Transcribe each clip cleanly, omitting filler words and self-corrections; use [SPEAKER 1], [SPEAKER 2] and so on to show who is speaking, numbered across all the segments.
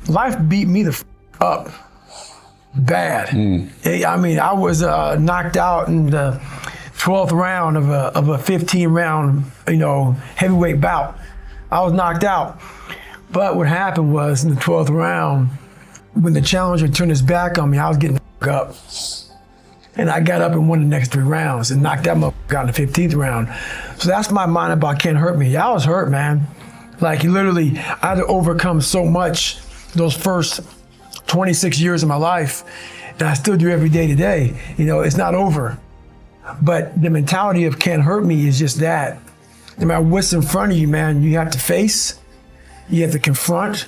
[SPEAKER 1] Life beat me the up bad. I mean, I was knocked out in the 12th round of a 15 round, heavyweight bout. I was knocked out. But what happened was in the 12th round, when the challenger turned his back on me, I was getting up. And I got up and won the next 3 rounds and knocked that motherfucker out in the 15th round. So that's my mind about can't hurt me. I was hurt, man. Like literally, I had to overcome so much those first 26 years of my life that I still do every day today. It's not over. But the mentality of can't hurt me is just that. No matter what's in front of you, man, you have to face, you have to confront,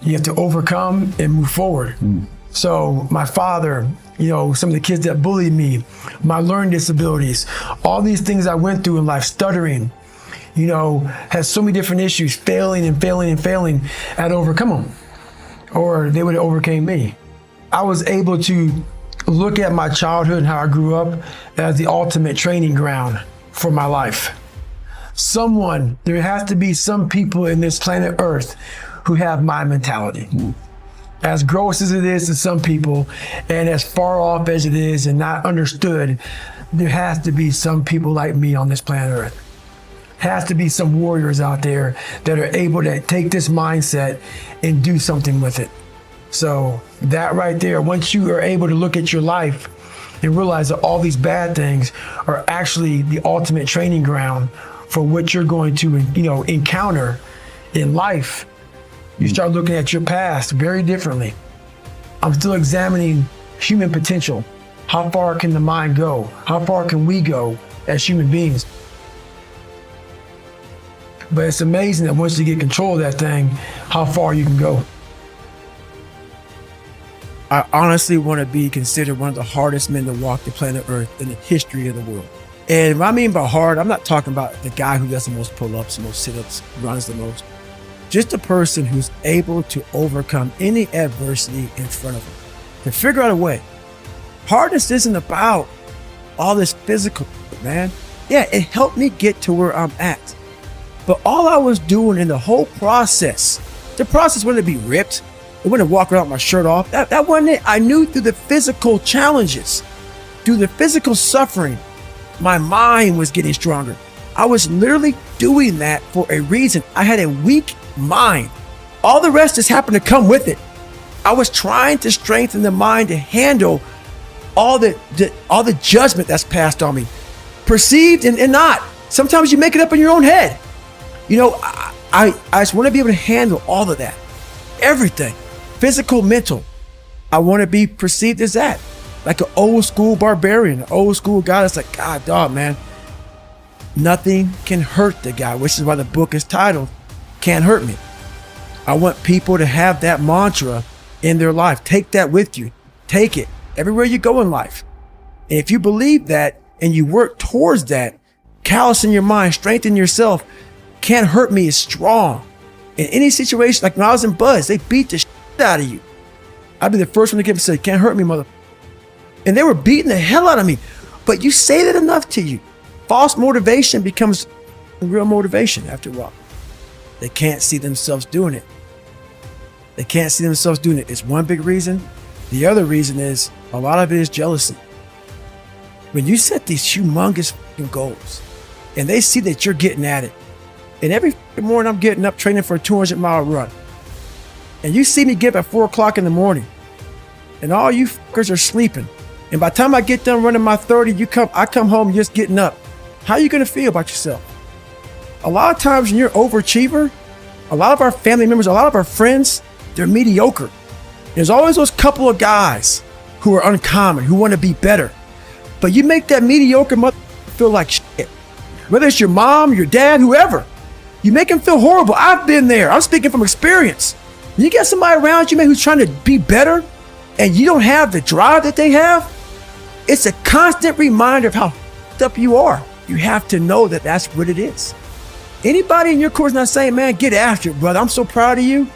[SPEAKER 1] you have to overcome and move forward. So my father, some of the kids that bullied me, my learning disabilities, all these things I went through in life, stuttering, had so many different issues, failing and failing and failing, I had to overcome them, or they would have overcame me. I was able to look at my childhood and how I grew up as the ultimate training ground for my life. There has to be some people in this planet Earth who have my mentality. As gross as it is to some people, and as far off as it is and not understood, there has to be some people like me on this planet Earth. Has to be some warriors out there that are able to take this mindset and do something with it. So that right there, once you are able to look at your life and realize that all these bad things are actually the ultimate training ground for what you're going to, encounter in life, you start looking at your past very differently. I'm still examining human potential. How far can the mind go? How far can we go as human beings? But it's amazing that once you get control of that thing, how far you can go. I honestly want to be considered one of the hardest men to walk the planet Earth in the history of the world. And what I mean by hard, I'm not talking about the guy who does the most pull-ups, the most sit-ups, runs the most. Just a person who's able to overcome any adversity in front of him, to figure out a way. Hardness isn't about all this physical, man. Yeah, it helped me get to where I'm at. But all I was doing in the whole process, the process wasn't to be ripped. It wasn't to walk around with my shirt off. That wasn't it. I knew through the physical challenges, through the physical suffering, my mind was getting stronger. I was literally doing that for a reason. I had a weak mind. All the rest just happened to come with it. I was trying to strengthen the mind to handle all the judgment that's passed on me, perceived and not. Sometimes you make it up in your own head. I just want to be able to handle all of that, everything, physical, mental. I want to be perceived as that, like an old school barbarian, an old school guy that's like, God, dog, man, nothing can hurt the guy, which is why the book is titled Can't Hurt Me. I want people to have that mantra in their life. Take that with you. Take it everywhere you go in life. And if you believe that and you work towards that, callous in your mind, strengthen yourself, can't hurt me is strong. In any situation, like when I was in Buzz, they beat the shit out of you. I'd be the first one to get up and say, can't hurt me, mother. And they were beating the hell out of me. But you say that enough to you. False motivation becomes real motivation after a while. They can't see themselves doing it. They can't see themselves doing it. It's one big reason. The other reason is a lot of it is jealousy. When you set these humongous goals and they see that you're getting at it, and every morning I'm getting up training for a 200-mile run, and you see me get up at 4 o'clock in the morning, and all you fuckers are sleeping, and by the time I get done running my 30, I come home just getting up. How are you gonna feel about yourself? A lot of times when you're an overachiever, a lot of our family members, a lot of our friends, they're mediocre. There's always those couple of guys who are uncommon, who want to be better. But you make that mediocre mother feel like shit. Whether it's your mom, your dad, whoever. You make them feel horrible. I've been there. I'm speaking from experience. You get somebody around you, man, who's trying to be better, and you don't have the drive that they have, it's a constant reminder of how f***ed up you are. You have to know that that's what it is. Anybody in your course not saying, man, get after it, brother, I'm so proud of you,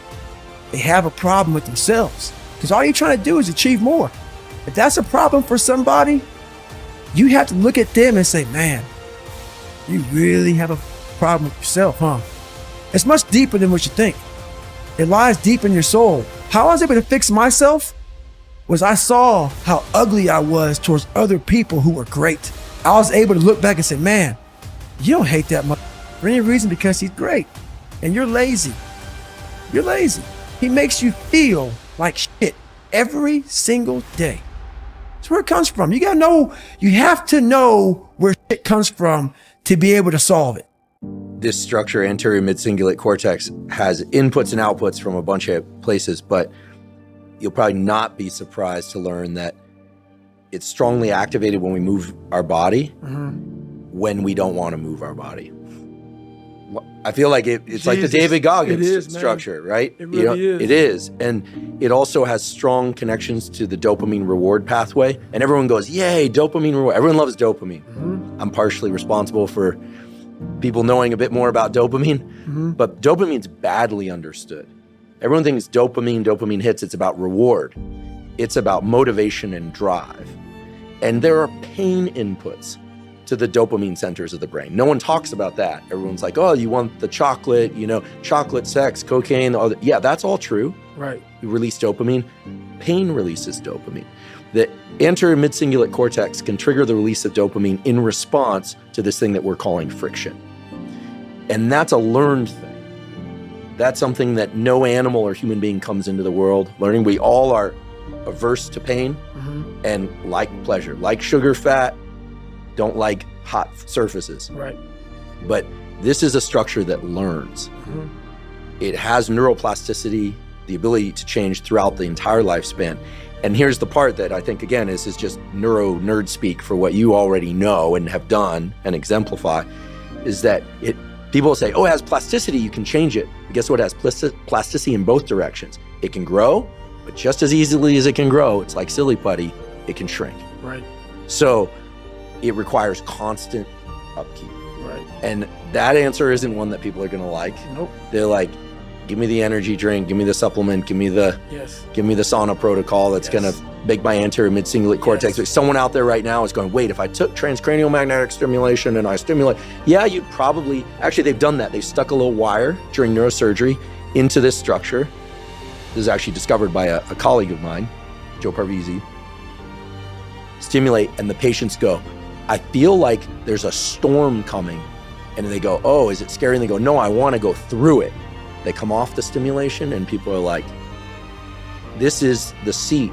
[SPEAKER 1] they have a problem with themselves. Because all you're trying to do is achieve more. If that's a problem for somebody, you have to look at them and say, man, you really have a problem with yourself, huh? It's much deeper than what you think. It lies deep in your soul. How I was able to fix myself was I saw how ugly I was towards other people who were great. I was able to look back and say, man, you don't hate that much for any reason because he's great. And you're lazy. You're lazy. He makes you feel like shit every single day. That's where it comes from. You have to know where shit comes from to be able to solve it.
[SPEAKER 2] This structure, anterior mid-cingulate cortex, has inputs and outputs from a bunch of places, but you'll probably not be surprised to learn that it's strongly activated when we move our body, when we don't want to move our body. I feel like it's like the David Goggins structure, right?
[SPEAKER 1] It really is.
[SPEAKER 2] It is. And it also has strong connections to the dopamine reward pathway. And everyone goes, yay, dopamine reward. Everyone loves dopamine. I'm partially responsible for people knowing a bit more about dopamine, but dopamine's badly understood. Everyone thinks dopamine hits, it's about reward. It's about motivation and drive. And there are pain inputs to the dopamine centers of the brain. No one talks about that. Everyone's like, oh, you want the chocolate, chocolate, sex, cocaine, all that. Yeah, that's all true.
[SPEAKER 1] Right.
[SPEAKER 2] You release dopamine. Pain releases dopamine. The anterior mid-cingulate cortex can trigger the release of dopamine in response to this thing that we're calling friction. And that's a learned thing. That's something that no animal or human being comes into the world learning. We all are averse to pain and like pleasure, like sugar, fat, don't like hot surfaces.
[SPEAKER 1] Right.
[SPEAKER 2] But this is a structure that learns. It has neuroplasticity, the ability to change throughout the entire lifespan. And here's the part that I think, again, is just nerd speak for what you already know and have done and exemplify, is that people say, oh, it has plasticity, you can change it. But guess what? It has plasticity in both directions. It can grow, but just as easily as it can grow, it's like silly putty, it can shrink.
[SPEAKER 1] Right.
[SPEAKER 2] So it requires constant upkeep.
[SPEAKER 1] Right.
[SPEAKER 2] And that answer isn't one that people are going to like.
[SPEAKER 1] Nope.
[SPEAKER 2] They're like, give me the energy drink, give me the supplement, give me the sauna protocol that's going to make my anterior mid-cingulate cortex. Someone out there right now is going, wait, if I took transcranial magnetic stimulation and I stimulate, you'd probably, actually they've done that. They've stuck a little wire during neurosurgery into this structure. This is actually discovered by a colleague of mine, Joe Parvizi. Stimulate, and the patients go, I feel like there's a storm coming. And they go, oh, is it scary? And they go, no, I want to go through it. They come off the stimulation and people are like, this is the seat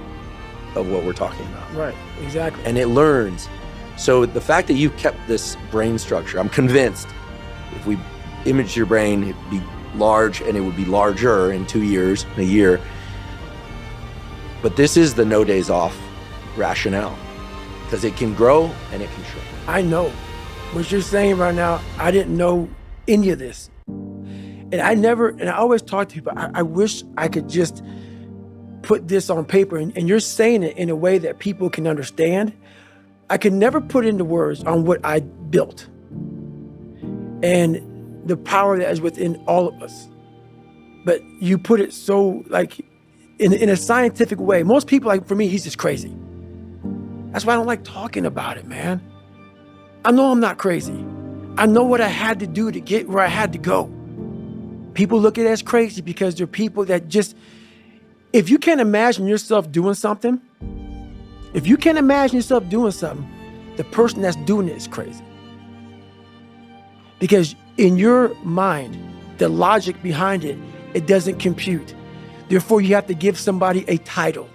[SPEAKER 2] of what we're talking about.
[SPEAKER 1] Right, exactly.
[SPEAKER 2] And it learns. So the fact that you kept this brain structure, I'm convinced if we imaged your brain, it'd be large and it would be larger in 2 years, a year. But this is the no days off rationale because it can grow and it can shrink.
[SPEAKER 1] I know what you're saying right now. I didn't know any of this. And I always talk to people, I wish I could just put this on paper and you're saying it in a way that people can understand. I could never put into words on what I built and the power that is within all of us. But you put it so like in a scientific way. Most people, like for me, he's just crazy. That's why I don't like talking about it, man. I know I'm not crazy. I know what I had to do to get where I had to go. People look at it as crazy because they're people that just, if you can't imagine yourself doing something, the person that's doing it is crazy. Because in your mind, the logic behind it, it doesn't compute. Therefore, you have to give somebody a title.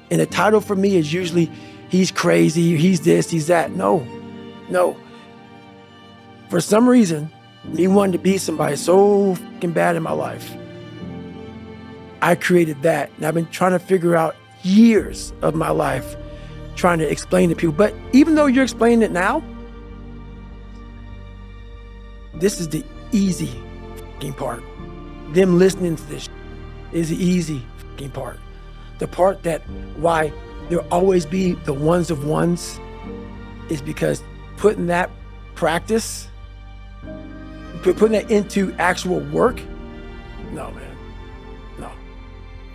[SPEAKER 1] And the title for me is usually, he's crazy, he's this, he's that. No. For some reason, me wanting to be somebody so fucking bad in my life, I created that. And I've been trying to figure out years of my life trying to explain to people. But even though you're explaining it now, this is the easy fucking part. Them listening to this is the easy fucking part. The part that why there'll always be the ones of ones is because putting that practice, putting that into actual work, no, man.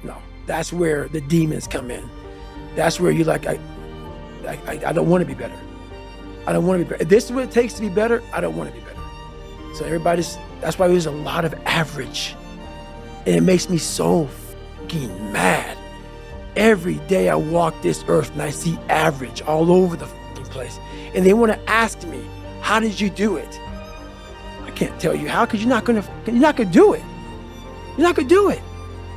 [SPEAKER 1] No. That's where the demons come in. That's where you're like, I don't want to be better. I don't want to be better. If this is what it takes to be better, I don't want to be better. So that's why there's a lot of average. And it makes me so fucking mad. Every day I walk this earth and I see average all over the fucking place. And they want to ask me, how did you do it? I can't tell you how, because you're not gonna do it. You're not gonna do it.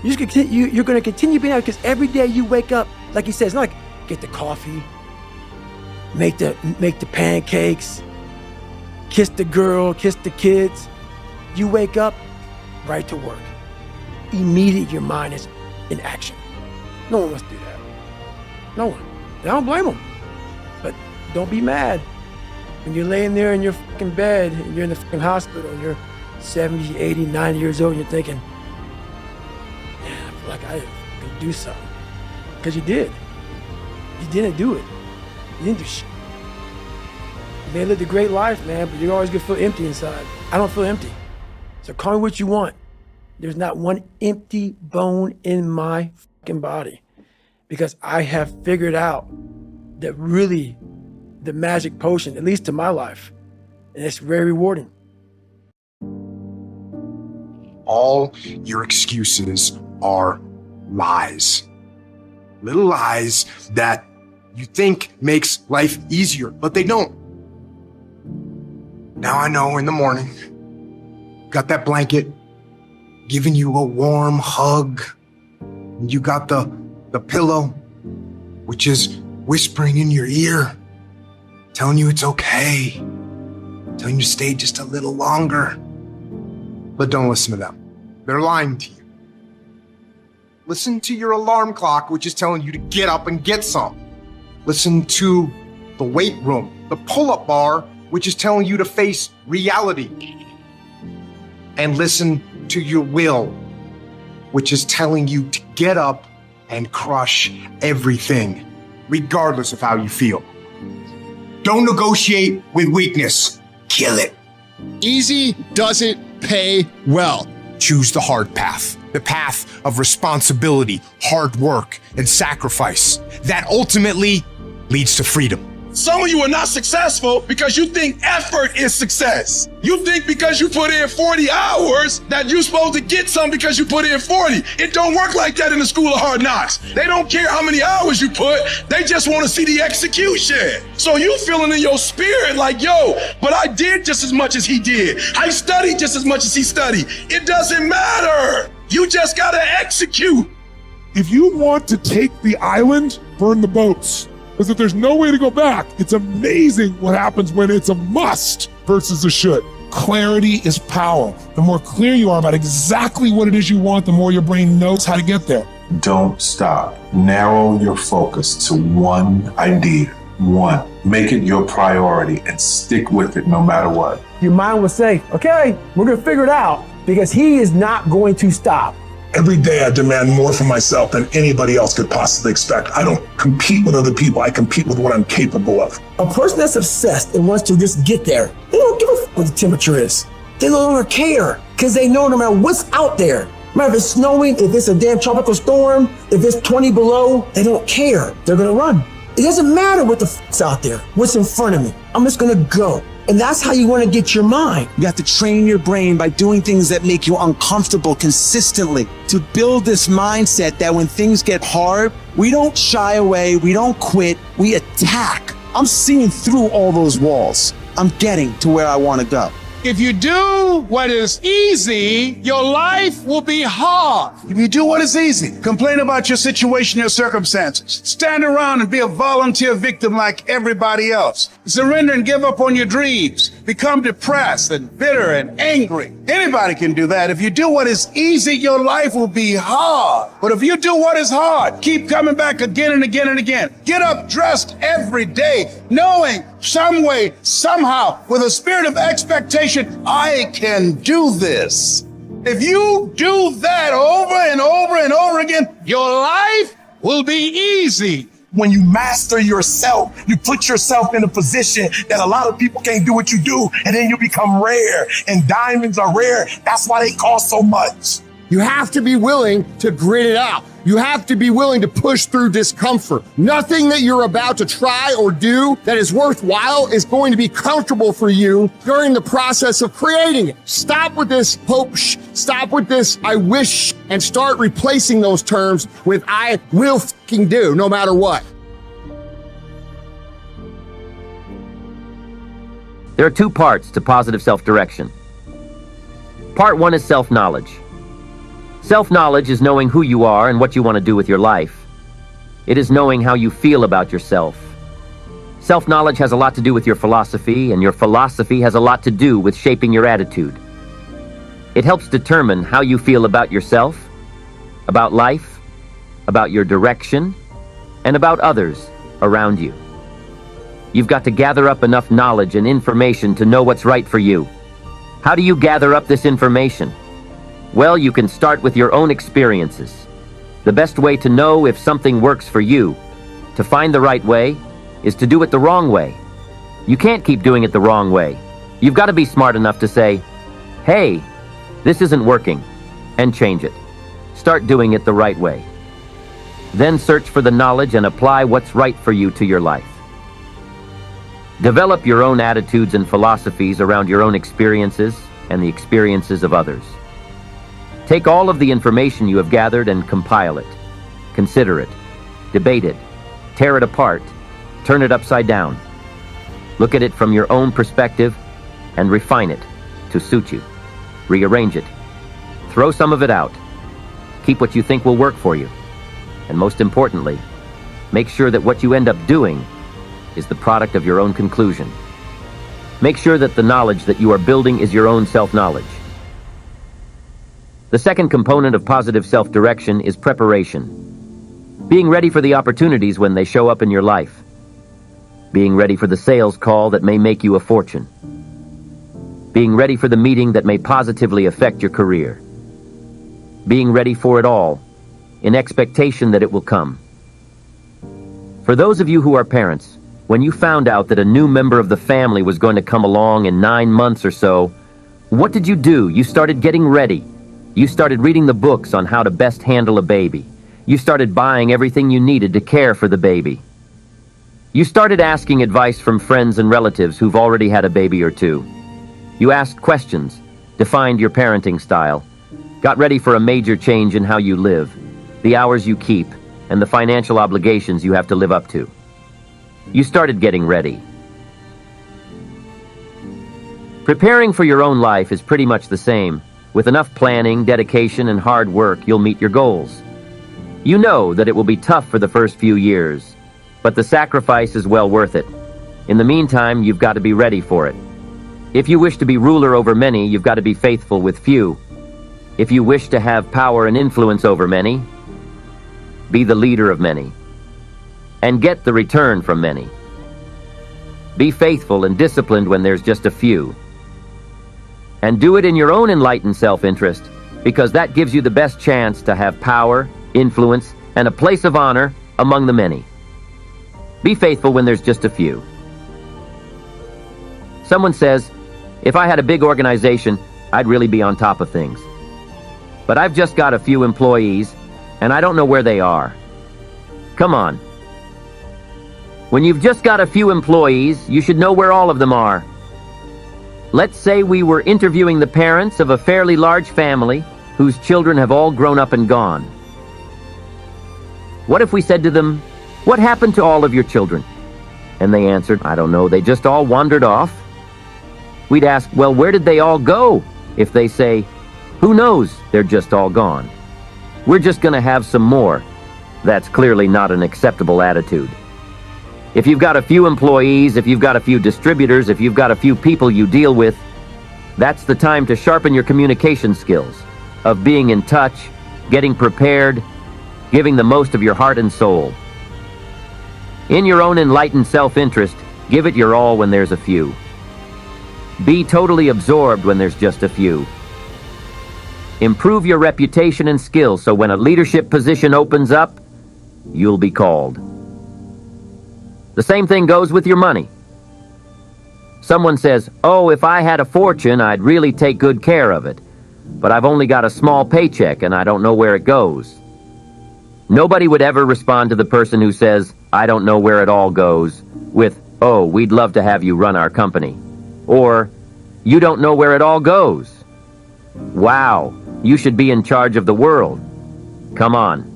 [SPEAKER 1] You're gonna continue being out, because every day you wake up, like he says, it's not like get the coffee, make the pancakes, kiss the girl, kiss the kids. You wake up, right to work. Immediately your mind is in action. No one wants to do that. No one. I don't blame them. But don't be mad. When you're laying there in your fucking bed, and you're in the fucking hospital, and you're 70, 80, 90 years old, and you're thinking, man, I feel like I can do something. Because you did. You didn't do it. You didn't do shit. You may have lived a great life, man, but you're always gonna feel empty inside. I don't feel empty. So call me what you want. There's not one empty bone in my fucking body, because I have figured out that really the magic potion, at least to my life, and it's very rewarding.
[SPEAKER 3] All your excuses are lies. Little lies that you think makes life easier, but they don't. Now I know in the morning, got that blanket, giving you a warm hug. And you got the pillow, which is whispering in your ear, telling you it's okay, telling you to stay just a little longer. But don't listen to them. They're lying to you. Listen to your alarm clock, which is telling you to get up and get some. Listen to the weight room, the pull-up bar, which is telling you to face reality. And listen to your will, which is telling you to get up and crush everything, regardless of how you feel. Don't negotiate with weakness. Kill it.
[SPEAKER 4] Easy doesn't pay well.
[SPEAKER 3] Choose the hard path, the path of responsibility, hard work, and sacrifice. That ultimately leads to freedom.
[SPEAKER 5] Some of you are not successful because you think effort is success. You think because you put in 40 hours that you're supposed to get some because you put in 40. It don't work like that in the school of hard knocks. They don't care how many hours you put. They just want to see the execution. So you feeling in your spirit like, yo, but I did just as much as he did. I studied just as much as he studied. It doesn't matter. You just got to execute.
[SPEAKER 6] If you want to take the island, burn the boats. Because if there's no way to go back, it's amazing what happens when it's a must versus a should. Clarity is power. The more clear you are about exactly what it is you want, the more your brain knows how to get there.
[SPEAKER 7] Don't stop. Narrow your focus to one idea. One. Make it your priority and stick with it no matter what.
[SPEAKER 1] Your mind will say, okay, we're gonna figure it out, because he is not going to stop.
[SPEAKER 6] Every day I demand more from myself than anybody else could possibly expect. I don't compete with other people. I compete with what I'm capable of.
[SPEAKER 1] A person that's obsessed and wants to just get there, they don't give a fuck what the temperature is. They no longer care, because they know no matter what's out there, no matter if it's snowing, if it's a damn tropical storm, if it's 20 below, they don't care. They're gonna run. It doesn't matter what the fuck's out there, what's in front of me. I'm just gonna go. And that's how you want to get your mind.
[SPEAKER 8] You have to train your brain by doing things that make you uncomfortable consistently to build this mindset that when things get hard, we don't shy away, we don't quit, we attack. I'm seeing through all those walls. I'm getting to where I want to go.
[SPEAKER 4] If you do what is easy, your life will be hard.
[SPEAKER 9] If you do what is easy, complain about your situation, your circumstances, stand around and be a volunteer victim like everybody else, surrender and give up on your dreams, become depressed and bitter and angry. Anybody can do that. If you do what is easy, your life will be hard. But if you do what is hard, keep coming back again and again and again. Get up dressed every day, knowing some way, somehow, with a spirit of expectation, I can do this. If you do that over and over and over again, your life will be easy.
[SPEAKER 6] When you master yourself, you put yourself in a position that a lot of people can't do what you do, and then you become rare, and diamonds are rare. That's why they cost so much.
[SPEAKER 10] You have to be willing to grit it out. You have to be willing to push through discomfort. Nothing that you're about to try or do that is worthwhile is going to be comfortable for you during the process of creating it. Stop with this hope, stop with this I wish, and start replacing those terms with I will fucking do, no matter what.
[SPEAKER 11] There are two parts to positive self-direction. Part one is self-knowledge. Self-knowledge is knowing who you are and what you want to do with your life. It is knowing how you feel about yourself. Self-knowledge has a lot to do with your philosophy, and your philosophy has a lot to do with shaping your attitude. It helps determine how you feel about yourself, about life, about your direction, and about others around you. You've got to gather up enough knowledge and information to know what's right for you. How do you gather up this information? Well, you can start with your own experiences. The best way to know if something works for you, to find the right way, is to do it the wrong way. You can't keep doing it the wrong way. You've got to be smart enough to say, hey, this isn't working, and change it. Start doing it the right way. Then search for the knowledge and apply what's right for you to your life. Develop your own attitudes and philosophies around your own experiences and the experiences of others. Take all of the information you have gathered and compile it. Consider it, debate it, tear it apart, turn it upside down. Look at it from your own perspective and refine it to suit you. Rearrange it. Throw some of it out. Keep what you think will work for you. And most importantly, make sure that what you end up doing is the product of your own conclusion. Make sure that the knowledge that you are building is your own self-knowledge. The second component of positive self-direction is preparation. Being ready for the opportunities when they show up in your life. Being ready for the sales call that may make you a fortune. Being ready for the meeting that may positively affect your career. Being ready for it all, in expectation that it will come. For those of you who are parents, when you found out that a new member of the family was going to come along in 9 months or so, what did you do? You started getting ready. You started reading the books on how to best handle a baby. You started buying everything you needed to care for the baby. You started asking advice from friends and relatives who've already had a baby or two. You asked questions, defined your parenting style, got ready for a major change in how you live, the hours you keep, and the financial obligations you have to live up to. You started getting ready. Preparing for your own life is pretty much the same. With enough planning, dedication, and hard work, you'll meet your goals. You know that it will be tough for the first few years, but the sacrifice is well worth it. In the meantime, you've got to be ready for it. If you wish to be ruler over many, you've got to be faithful with few. If you wish to have power and influence over many, be the leader of many, and get the return from many. Be faithful and disciplined when there's just a few. And do it in your own enlightened self-interest, because that gives you the best chance to have power, influence, and a place of honor among the many. Be faithful when there's just a few. Someone says, if I had a big organization, I'd really be on top of things. But I've just got a few employees, and I don't know where they are. Come on. When you've just got a few employees, you should know where all of them are. Let's say we were interviewing the parents of a fairly large family whose children have all grown up and gone. What if we said to them, what happened to all of your children? And they answered, I don't know, they just all wandered off. We'd ask, well, where did they all go? If they say, who knows, they're just all gone. We're just going to have some more. That's clearly not an acceptable attitude. If you've got a few employees, if you've got a few distributors, if you've got a few people you deal with, that's the time to sharpen your communication skills, of being in touch, getting prepared, giving the most of your heart and soul. In your own enlightened self-interest, give it your all when there's a few. Be totally absorbed when there's just a few. Improve your reputation and skills so when a leadership position opens up, you'll be called. The same thing goes with your money. Someone says, oh, if I had a fortune, I'd really take good care of it. but I've only got a small paycheck and I don't know where it goes. Nobody would ever respond to the person who says, I don't know where it all goes, with, oh, we'd love to have you run our company. Or, you don't know where it all goes. Wow, you should be in charge of the world. Come on.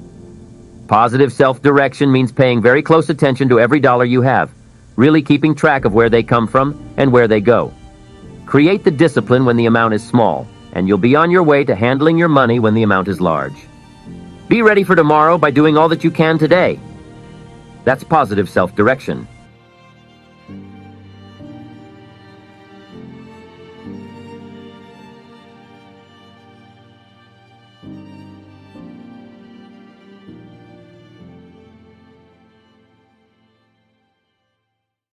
[SPEAKER 11] Positive self-direction means paying very close attention to every dollar you have, really keeping track of where they come from and where they go. Create the discipline when the amount is small, and you'll be on your way to handling your money when the amount is large. Be ready for tomorrow by doing all that you can today. That's positive self-direction.